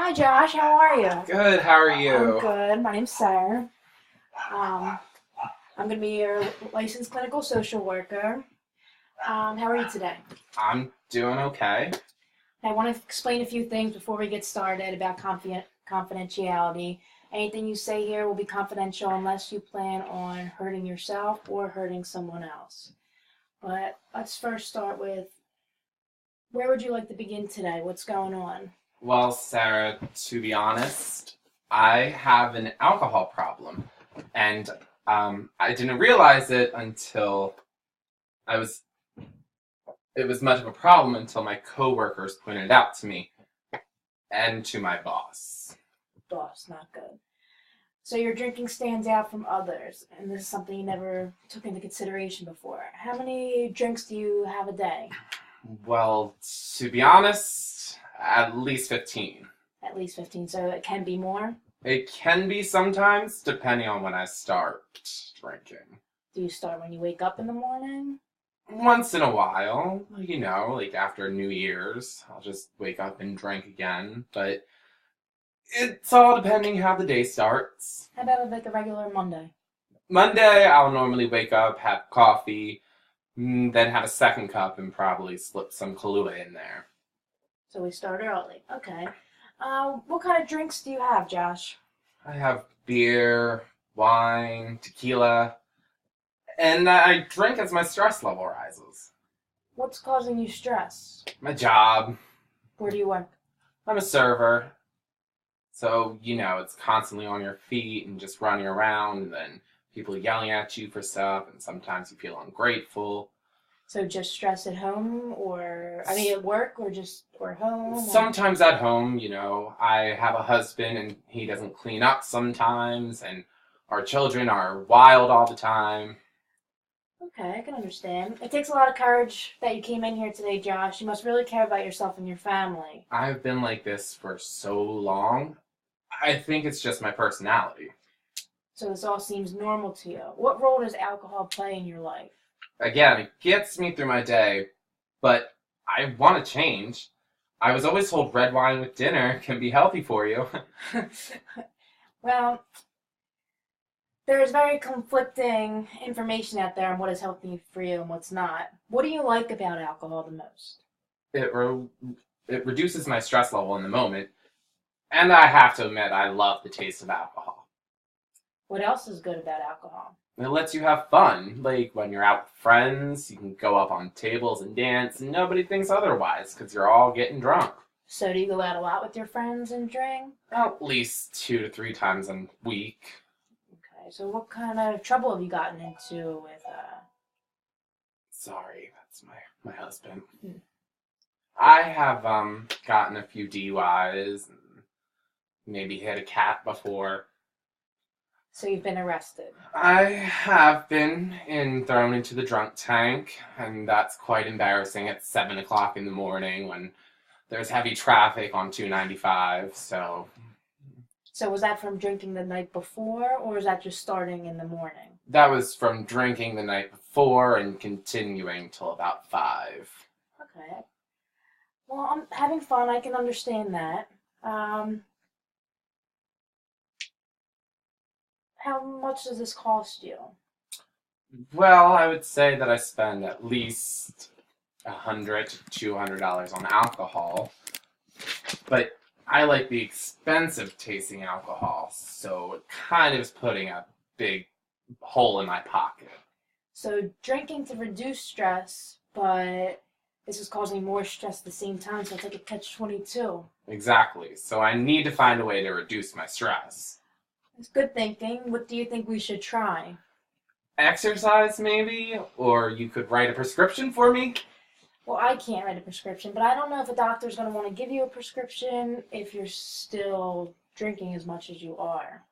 Hi Josh, how are you? Good, how are I'm you? good. My name's Sarah. Um, I'm gonna be your licensed clinical social worker. How are you today? I'm doing okay. I want to explain a few things before we get started about confidentiality. Anything you say here will be confidential unless you plan on hurting yourself or hurting someone else. But let's first start with where would you like to begin today? What's going on? Well, Sarah, to be honest, I have an alcohol problem, and I didn't realize it until I was. It was much of a problem until my coworkers pointed it out to me and to my boss. Boss, not good. So your drinking stands out from others, and this is something you never took into consideration before. How many drinks do you have a day? Well, to be honest, at least 15. At least 15, so it can be more. It can be sometimes, depending on when I start drinking. Do you start when you wake up in the morning? Once in a while, like after New Year's, I'll just wake up and drink again. But it's all depending how the day starts. How about like a regular Monday? Monday, I'll normally wake up, have coffee, then have a second cup, and probably slip some Kahlua in there. So we start early. Okay. What kind of drinks do you have, Josh? I have beer, wine, tequila, and I drink as my stress level rises. What's causing you stress? My job, Where do you work? I'm a server. So, it's constantly on your feet and just running around, and then people yelling at you for stuff, and sometimes you feel ungrateful. So just stress at home, at work, or home? Sometimes at home, I have a husband and he doesn't clean up sometimes, and our children are wild all the time. Okay, I can understand. It takes a lot of courage that you came in here today, Josh. You must really care about yourself and your family. I've been like this for so long. I think it's just my personality. So this all seems normal to you. What role does alcohol play in your life? Again, it gets me through my day, but I want to change. I was always told red wine with dinner can be healthy for you. Well, there's very conflicting information out there on what is healthy for you and what's not. What do you like about alcohol the most? It, re- it reduces my stress level in the moment, and I have to admit, I love the taste of alcohol. What else is good about alcohol? It lets you have fun. Like when you're out with friends, you can go up on tables and dance, and nobody thinks otherwise because you're all getting drunk. So do you go out a lot with your friends and drink? At least 2 to 3 times a week. Okay, so what kind of trouble have you gotten into with, Sorry, that's my husband. Hmm. I have gotten a few DUIs and maybe hit a cat before. So you've been arrested? I have been thrown into the drunk tank, and that's quite embarrassing at 7 o'clock in the morning when there's heavy traffic on 295. So So was that from drinking the night before, or was that just starting in the morning? that was from drinking the night before and continuing till about 5. Okay. Well, I'm having fun. I can understand that. Um, how much does this cost you? Well, I would say that I spend at least $100 to $200 on alcohol, but I like the expensive tasting alcohol, so it kind of is putting a big hole in my pocket. So drinking to reduce stress, but this is causing more stress at the same time, so it's like a catch-22. Exactly. So I need to find a way to reduce my stress. It's good thinking. What do you think we should try? Exercise, maybe? Or you could write a prescription for me? Well, I can't write a prescription, but I don't know if a doctor's going to want to give you a prescription if you're still drinking as much as you are.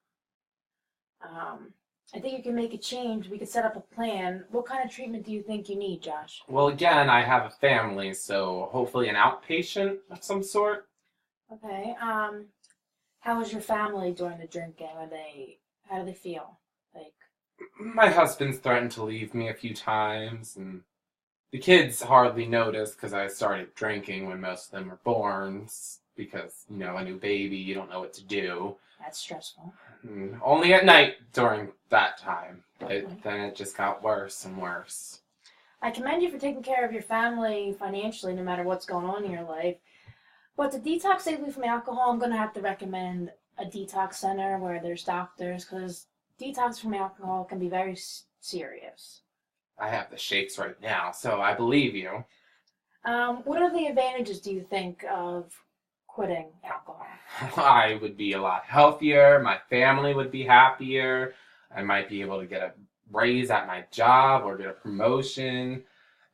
I think you can make a change. We could set up a plan. What kind of treatment do you think you need, Josh? Well, again, I have a family, so hopefully an outpatient of some sort. Okay. How was your family during the drinking? How do they feel? Like, My husband's threatened to leave me a few times, and the kids hardly notice because I started drinking when most of them were born. because, you know, a new baby, you don't know what to do. That's stressful. Only at night during that time. Then it just got worse and worse. I commend you for taking care of your family financially, no matter what's going on in your life. But to detox safely from alcohol, I'm going to have to recommend a detox center where there's doctors, because detox from alcohol can be very serious. I have the shakes right now, so I believe you. What are the advantages, do you think, of quitting alcohol? I would be a lot healthier. My family would be happier. I might be able to get a raise at my job or get a promotion.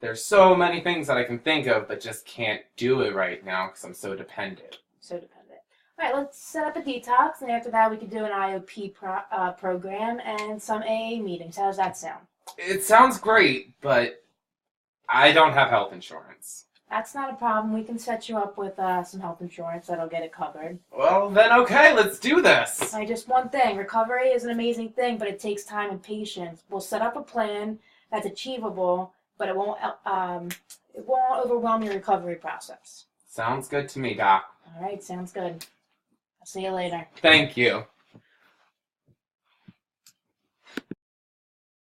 There's so many things that I can think of, but just can't do it right now because I'm so dependent. So dependent. All right, let's set up a detox, and after that we could do an IOP program and some AA meetings. How does that sound? It sounds great, but I don't have health insurance. That's not a problem. We can set you up with some health insurance that'll get it covered. Well, then okay, let's do this. Just one thing. Recovery is an amazing thing, but it takes time and patience. We'll set up a plan that's achievable, but it won't overwhelm your recovery process. Sounds good to me, Doc. All right, sounds good. I'll see you later. Thank you.